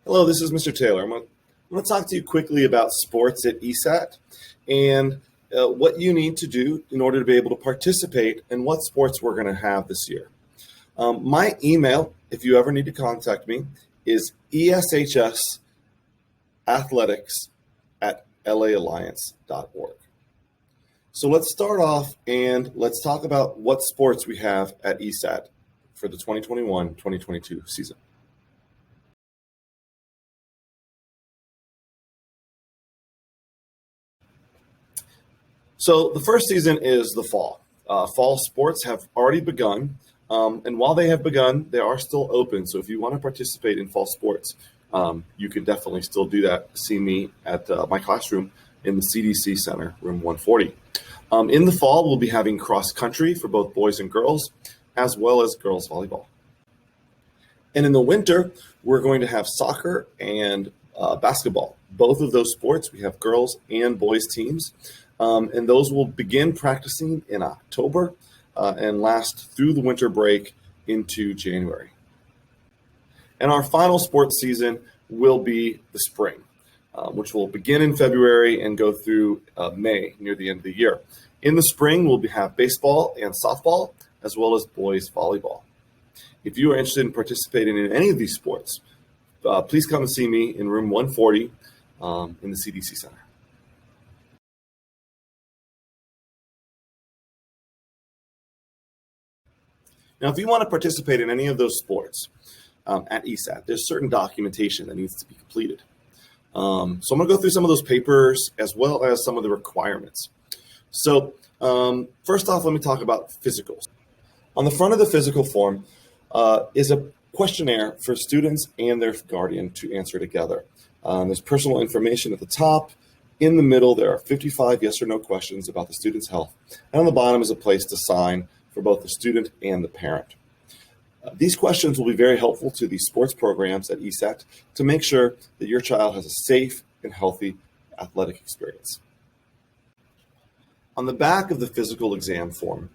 Hello, this is Mr. Taylor. I'm going to talk to you quickly about sports at ESAT and what you need to do in order to be able to participate and what sports we're going to have this year. My email, if you ever need to contact me, is eshsathletics@laalliance.org. So let's start off and let's talk about what sports we have at ESAT for the 2021-2022 season. So the first season is the fall. Fall sports have already begun, and while they have begun, they are still open. So if you want to participate in fall sports, you can definitely still do that. See me at my classroom in the CDC Center, room 140. In the fall, we'll be having cross country for both boys and girls, as well as girls volleyball. And in the winter, we're going to have soccer and basketball. Both of those sports, we have girls and boys teams. And those will begin practicing in October and last through the winter break into January. And our final sports season will be the spring, which will begin in February and go through May, near the end of the year. In the spring, we'll have baseball and softball, as well as boys volleyball. If you are interested in participating in any of these sports, please come and see me in room 140 in the CDC Center. Now, if you want to participate in any of those sports at ESAT, there's certain documentation that needs to be completed. So I'm going to go through some of those papers as well as some of the requirements. So first off, let me talk about physicals. On the front of the physical form is a questionnaire for students and their guardian to answer together. There's personal information at the top. In the middle, there are 55 yes or no questions about the student's health. And on the bottom is a place to sign for both the student and the parent. These questions will be very helpful to the sports programs at ESAT to make sure that your child has a safe and healthy athletic experience. On the back of the physical exam form,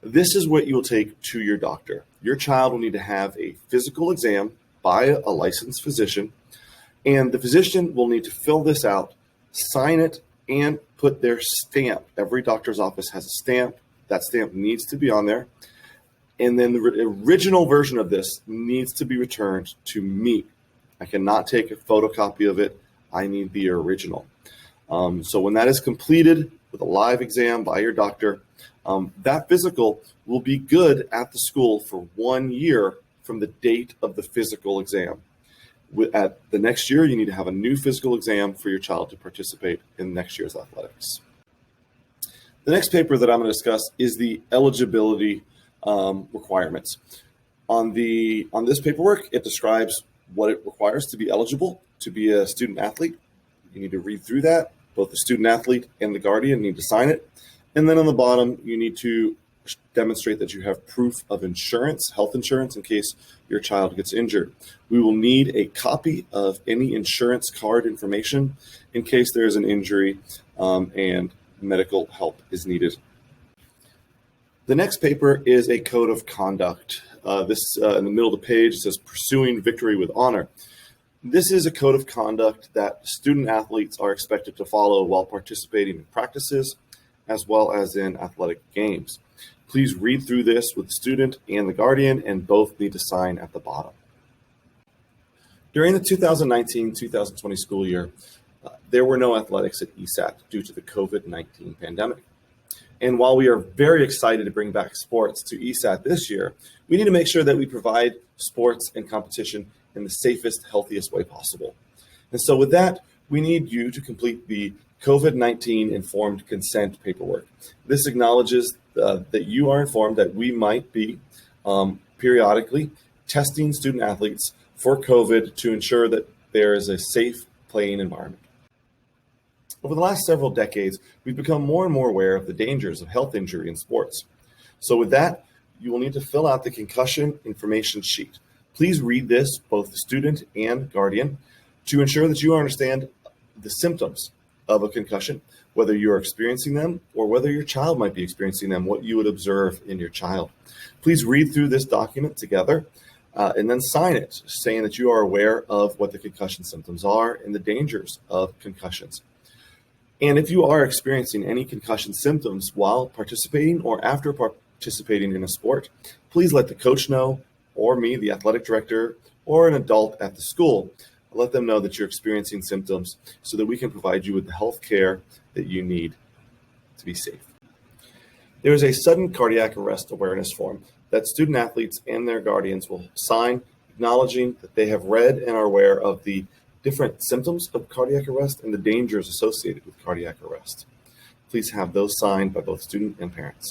this is what you will take to your doctor. Your child will need to have a physical exam by a licensed physician, and the physician will need to fill this out, sign it, and put their stamp. Every doctor's office has a stamp. That stamp needs to be on there. And then the original version of this needs to be returned to me. I cannot take a photocopy of it. I need the original. So when that is completed with a live exam by your doctor, that physical will be good at the school for 1 year from the date of the physical exam. At the next year, you need to have a new physical exam for your child to participate in next year's athletics. The next paper that I'm going to discuss is the eligibility requirements. On this paperwork, it describes what it requires to be eligible to be a student athlete. You need to read through that. Both the student athlete and the guardian need to sign it. And then on the bottom, you need to demonstrate that you have proof of insurance, health insurance, in case your child gets injured. We will need a copy of any insurance card information in case there is an injury and medical help is needed. The next paper is a code of conduct. This in the middle of the page says pursuing victory with honor. This is a code of conduct that student athletes are expected to follow while participating in practices as well as in athletic games. Please read through this with the student and the guardian, and both need to sign at the bottom. During the 2019-2020 school year, there were no athletics at ESAT due to the COVID-19 pandemic. And while we are very excited to bring back sports to ESAT this year, we need to make sure that we provide sports and competition in the safest, healthiest way possible. And so with that, we need you to complete the COVID-19 informed consent paperwork. This acknowledges that you are informed that we might be periodically testing student athletes for COVID to ensure that there is a safe playing environment. Over the last several decades, we've become more and more aware of the dangers of health injury in sports. So with that, you will need to fill out the concussion information sheet. Please read this, both the student and guardian, to ensure that you understand the symptoms of a concussion, whether you're experiencing them or whether your child might be experiencing them, what you would observe in your child. Please read through this document together and then sign it saying that you are aware of what the concussion symptoms are and the dangers of concussions. And if you are experiencing any concussion symptoms while participating or after participating in a sport, please let the coach know, or me, the athletic director, or an adult at the school. Let them know that you're experiencing symptoms so that we can provide you with the health care that you need to be safe. There is a sudden cardiac arrest awareness form that student athletes and their guardians will sign, acknowledging that they have read and are aware of the different symptoms of cardiac arrest and the dangers associated with cardiac arrest. Please have those signed by both student and parents.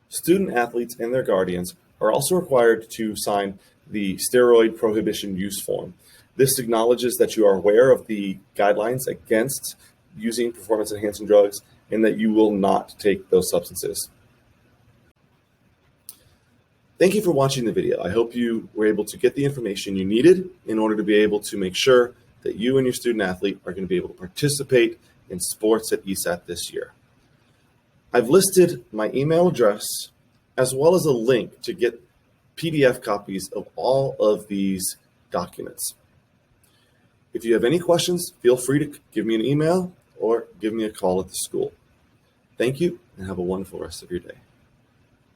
Student athletes and their guardians are also required to sign the steroid prohibition use form. This acknowledges that you are aware of the guidelines against using performance-enhancing drugs and that you will not take those substances. Thank you for watching the video. I hope you were able to get the information you needed in order to be able to make sure that you and your student athlete are going to be able to participate in sports at ESAT this year. I've listed my email address as well as a link to get PDF copies of all of these documents. If you have any questions, feel free to give me an email or give me a call at the school. Thank you and have a wonderful rest of your day.